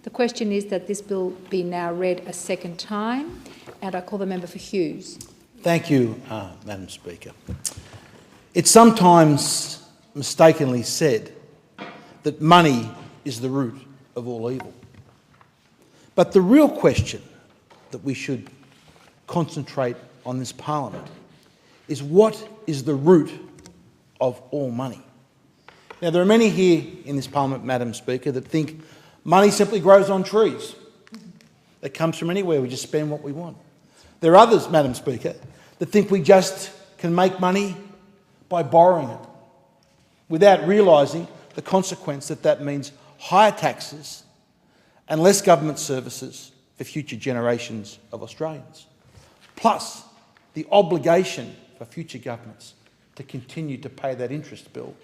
The question is that this bill be now read a second time, and I call the member for Hughes. Thank you, Madam Speaker. It's sometimes mistakenly said that money is the root of all evil. But the real question that we should concentrate on this Parliament is what is the root of all money? Now, there are many here in this Parliament, Madam Speaker, that think money simply grows on trees. It comes from anywhere, we just spend what we want. There are others, Madam Speaker, that think we just can make money by borrowing it, without realising the consequence that that means higher taxes and less government services for future generations of Australians, plus the obligation for future governments to continue to pay that interest bill,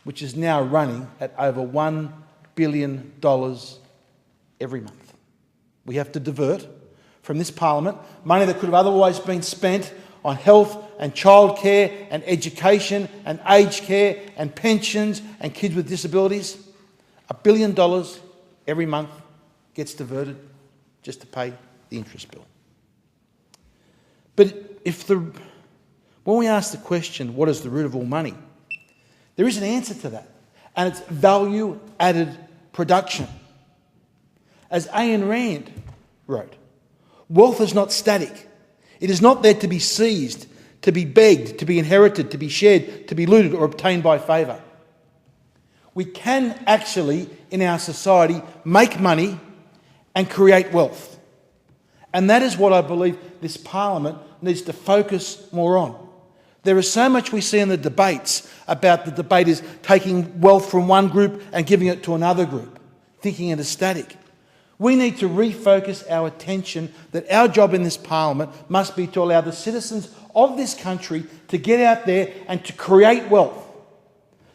which is now running at over $1 billion every month. We have to divert from this Parliament money that could have otherwise been spent on health and childcare and education and aged care and pensions and kids with disabilities. $1 billion every month gets diverted just to pay the interest bill. But when we ask the question, what is the root of all money, there is an answer to that, and it's value-added production. As Ayn Rand wrote, wealth is not static. It is not there to be seized, to be begged, to be inherited, to be shared, to be looted or obtained by favour. We can actually, in our society, make money and create wealth. And that is what I believe this Parliament needs to focus more on. There is so much we see in the debates about the debaters taking wealth from one group and giving it to another group, thinking it is static. We need to refocus our attention that our job in this Parliament must be to allow the citizens of this country to get out there and to create wealth,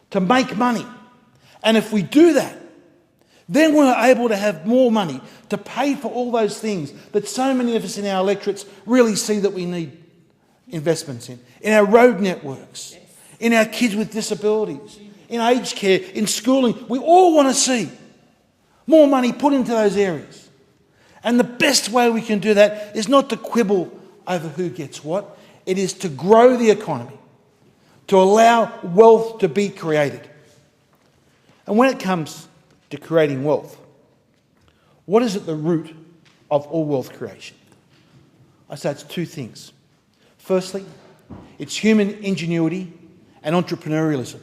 to make money. And if we do that, then we're able to have more money to pay for all those things that so many of us in our electorates really see that we need investments in our road networks, in our kids with disabilities, in aged care, in schooling. We all want to see more money put into those areas. And the best way we can do that is not to quibble over who gets what. It is to grow the economy, to allow wealth to be created. And when it comes to creating wealth, what is at the root of all wealth creation? I say it's two things. Firstly, it's human ingenuity and entrepreneurialism.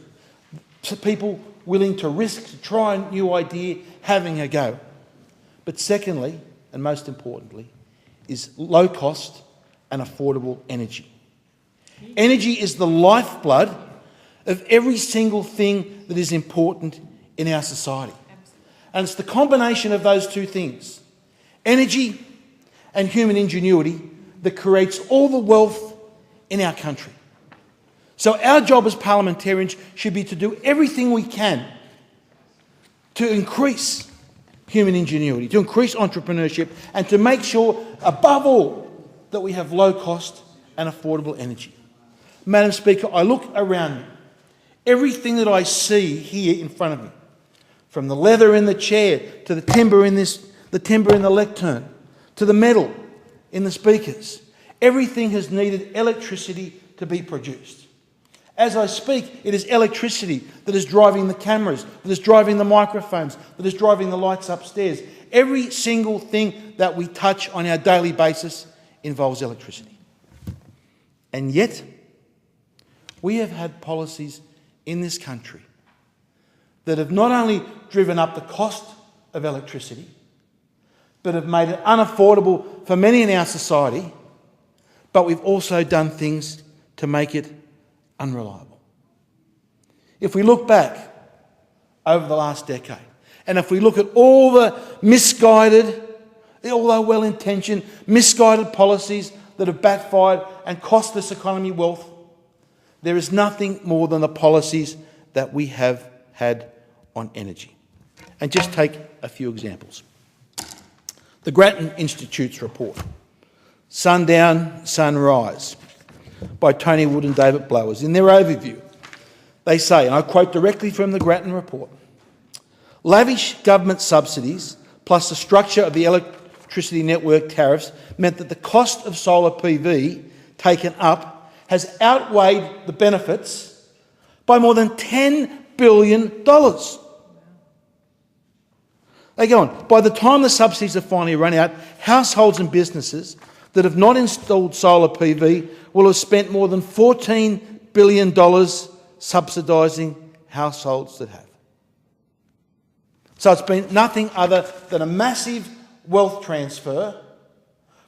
So people willing to risk, to try a new idea, having a go. But secondly, and most importantly, is low cost and affordable energy. Energy is the lifeblood of every single thing that is important in our society. And it's the combination of those two things, energy and human ingenuity, that creates all the wealth in our country. So our job as parliamentarians should be to do everything we can to increase human ingenuity, to increase entrepreneurship, and to make sure, above all, that we have low cost and affordable energy. Madam Speaker, I look around me. Everything that I see here in front of me, from the leather in the chair to the timber in the lectern, to the metal in the speakers, everything has needed electricity to be produced. As I speak, it is electricity that is driving the cameras, that is driving the microphones, that is driving the lights upstairs. Every single thing that we touch on our daily basis involves electricity. And yet, we have had policies in this country that have not only driven up the cost of electricity, but have made it unaffordable for many in our society, but we've also done things to make it unreliable. If we look back over the last decade, and if we look at all the misguided, although well-intentioned, misguided policies that have backfired and cost this economy wealth, there is nothing more than the policies that we have had on energy. And just take a few examples. The Grattan Institute's report, Sundown, Sunrise, by Tony Wood and David Blowers. In their overview, they say, and I quote directly from the Grattan report, lavish government subsidies plus the structure of the electricity network tariffs meant that the cost of solar PV taken up has outweighed the benefits by more than $10 billion. They go on. By the time the subsidies have finally run out, households and businesses that have not installed solar PV will have spent more than $14 billion subsidising households that have. So it's been nothing other than a massive wealth transfer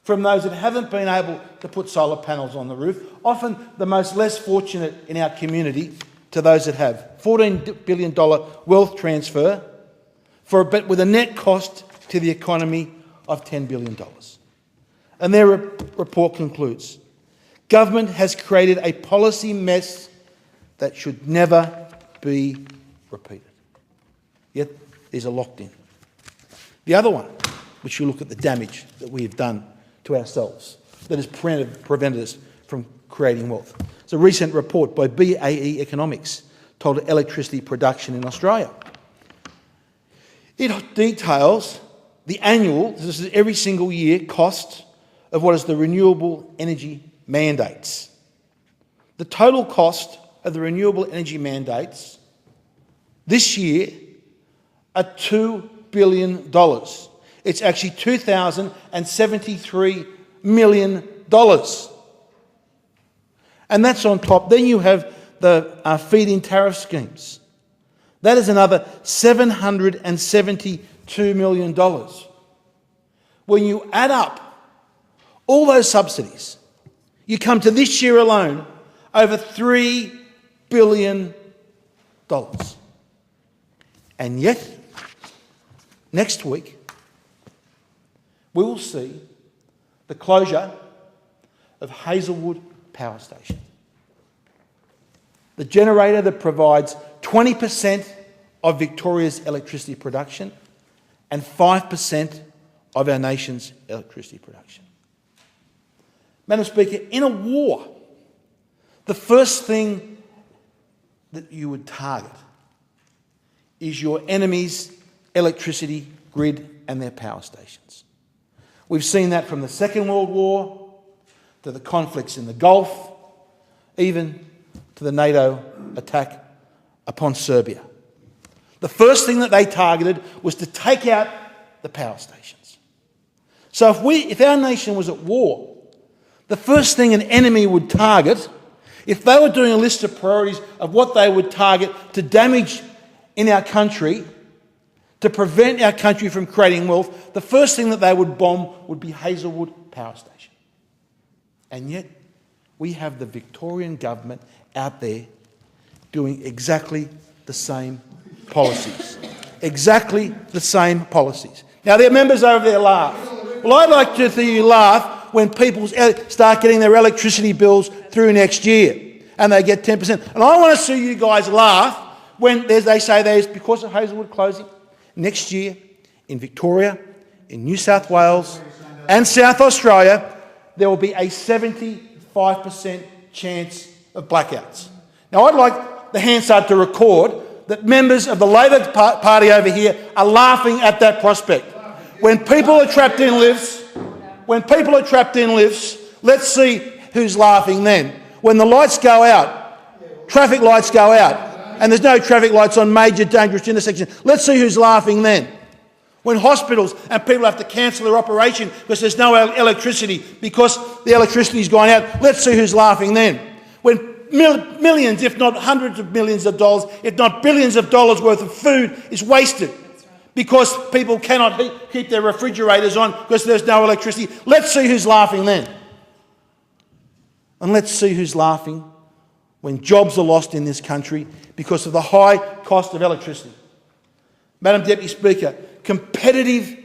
from those that haven't been able to put solar panels on the roof, often the most less fortunate in our community, to those that have. $14 billion wealth transfer with a net cost to the economy of $10 billion. And their report concludes, government has created a policy mess that should never be repeated. Yet these are locked in. The other one, which you look at the damage that we have done to ourselves, that has prevented us from creating wealth. It's a recent report by BAE Economics told electricity production in Australia. It details the annual, this is every single year, cost of what is the renewable energy mandates. The total cost of the renewable energy mandates this year are $2 billion. It's actually $2,073 million. And that's on top. Then you have the feed-in tariff schemes. That is another $772 million. When you add up all those subsidies, you come to this year alone over $3 billion. And yet, next week, we will see the closure of Hazelwood Power Station, the generator that provides 20% of Victoria's electricity production and 5% of our nation's electricity production. Madam Speaker, in a war, the first thing that you would target is your enemy's electricity grid and their power stations. We've seen that from the Second World War to the conflicts in the Gulf, even to the NATO attack upon Serbia. The first thing that they targeted was to take out the power stations. So if our nation was at war, the first thing an enemy would target, if they were doing a list of priorities of what they would target to damage in our country, to prevent our country from creating wealth, the first thing that they would bomb would be Hazelwood Power Station. And yet, we have the Victorian government out there doing exactly the same policies. Exactly the same policies. Now, their members over there laugh. Well, I'd like to see you laugh when people start getting their electricity bills through next year and they get 10%. And I want to see you guys laugh when they say there's, because of Hazelwood closing, next year in Victoria, in New South Wales and South Australia, there will be a 75% chance of blackouts. Now, I'd like the Hansard to record that members of the Labor Party over here are laughing at that prospect. When people are trapped in lifts, let's see who's laughing then. When the lights go out, traffic lights go out, and there's no traffic lights on major dangerous intersections, let's see who's laughing then. When hospitals and people have to cancel their operation because there's no electricity because the electricity's gone out, let's see who's laughing then. When millions, if not hundreds of millions of dollars, if not billions of dollars worth of food is wasted because people cannot keep their refrigerators on because there's no electricity, let's see who's laughing then. And let's see who's laughing when jobs are lost in this country because of the high cost of electricity. Madam Deputy Speaker, competitive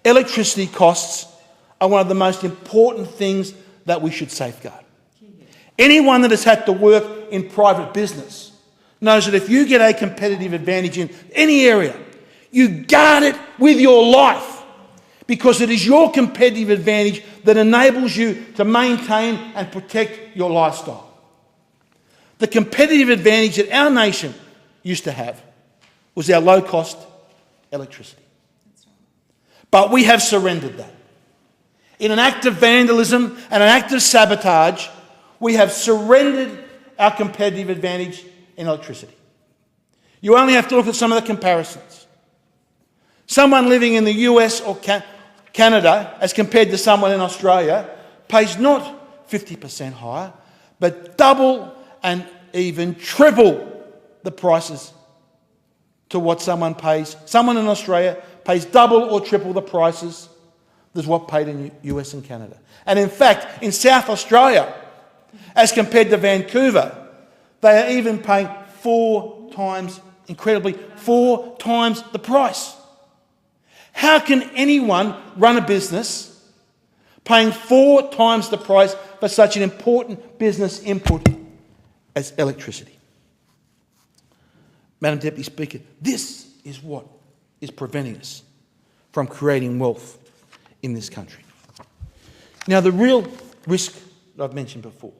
electricity costs are one of the most important things that we should safeguard. Anyone that has had to work in private business knows that if you get a competitive advantage in any area, you guard it with your life because it is your competitive advantage that enables you to maintain and protect your lifestyle. The competitive advantage that our nation used to have was our low-cost electricity. But we have surrendered that. In an act of vandalism and an act of sabotage, we have surrendered our competitive advantage in electricity. You only have to look at some of the comparisons. Someone living in the US or Canada, as compared to someone in Australia, pays not 50% higher, but double and even triple the prices to what someone pays. Someone in Australia pays double or triple the prices as what paid in US and Canada. And in fact, in South Australia, as compared to Vancouver, they are even paying 4 times, incredibly, 4 times the price. How can anyone run a business paying 4 times the price for such an important business input as electricity? Madam Deputy Speaker, this is what is preventing us from creating wealth in this country. Now, the real risk that I've mentioned before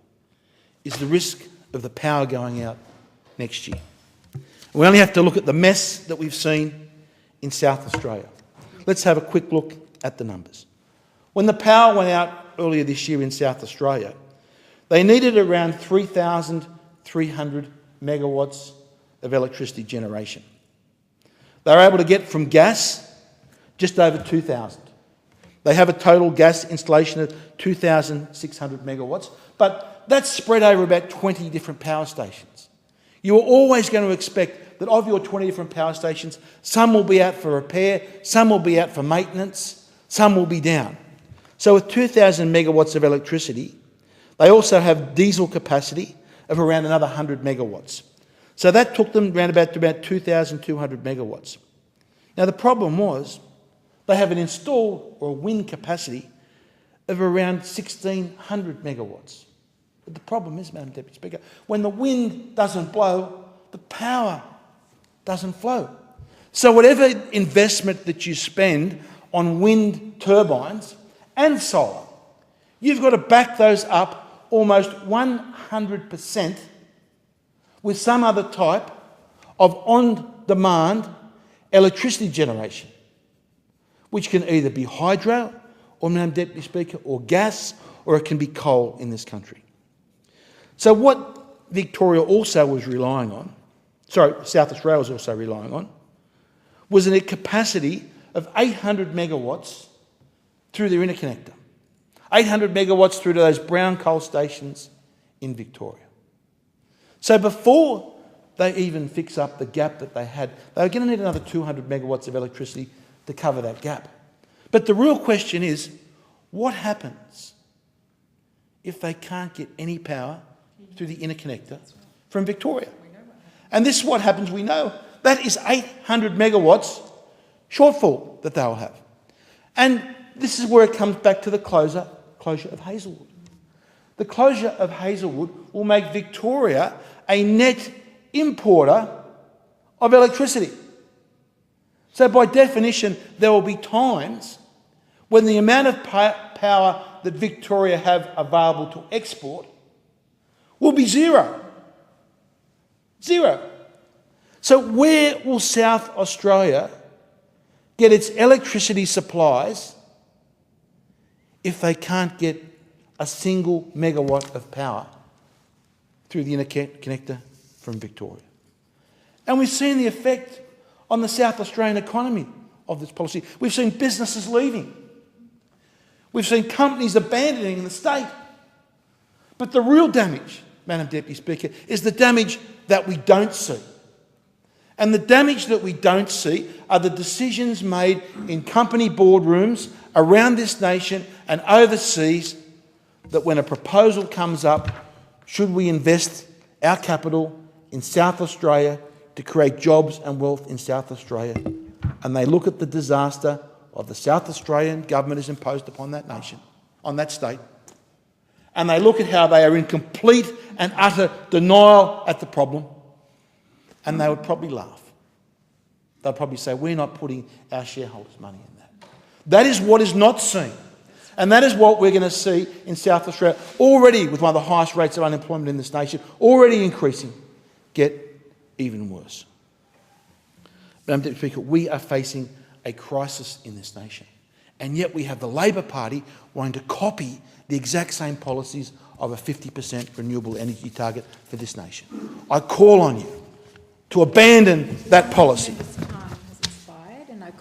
is the risk of the power going out next year. We only have to look at the mess that we've seen in South Australia. Let's have a quick look at the numbers. When the power went out earlier this year in South Australia, they needed around 3,300 megawatts of electricity generation. They were able to get from gas just over 2,000. They have a total gas installation of 2,600 megawatts, but that's spread over about 20 different power stations. You are always going to expect that of your 20 different power stations, some will be out for repair, some will be out for maintenance, some will be down. So with 2,000 megawatts of electricity, they also have diesel capacity of around another 100 megawatts. So that took them around about 2,200 megawatts. Now the problem was they have an installed or wind capacity of around 1,600 megawatts. But the problem is, Madam Deputy Speaker, when the wind doesn't blow, the power doesn't flow. So whatever investment that you spend on wind turbines and solar, you've got to back those up almost 100% with some other type of on-demand electricity generation, which can either be hydro, or, Madam Deputy Speaker, or gas, or it can be coal in this country. So what Victoria also was relying on, South Australia was also relying on, was a capacity of 800 megawatts through their interconnector. 800 megawatts through to those brown coal stations in Victoria. So before they even fix up the gap that they had, they were going to need another 200 megawatts of electricity to cover that gap. But the real question is, what happens if they can't get any power through the interconnector from Victoria? And this is what happens, we know. That is 800 megawatts shortfall that they'll have. And this is where it comes back to the closure of Hazelwood. The closure of Hazelwood will make Victoria a net importer of electricity. So by definition, there will be times when the amount of power that Victoria have available to export will be zero. Zero. So where will South Australia get its electricity supplies if they can't get a single megawatt of power through the interconnector from Victoria? And we've seen the effect on the South Australian economy of this policy. We've seen businesses leaving. We've seen companies abandoning the state. But the real damage, Madam Deputy Speaker, is the damage that we don't see. And the damage that we don't see are the decisions made in company boardrooms around this nation and overseas, that when a proposal comes up, should we invest our capital in South Australia to create jobs and wealth in South Australia? And they look at the disaster of the South Australian government has imposed upon that nation, on that state, and they look at how they are in complete and utter denial at the problem, and they would probably laugh. They'd probably say, we're not putting our shareholders' money in that. That is what is not seen. And that is what we're going to see in South Australia, already with one of the highest rates of unemployment in this nation, already increasing, get even worse. Madam Deputy Speaker, we are facing a crisis in this nation. And yet we have the Labor Party wanting to copy the exact same policies of a 50% renewable energy target for this nation. I call on you to abandon that policy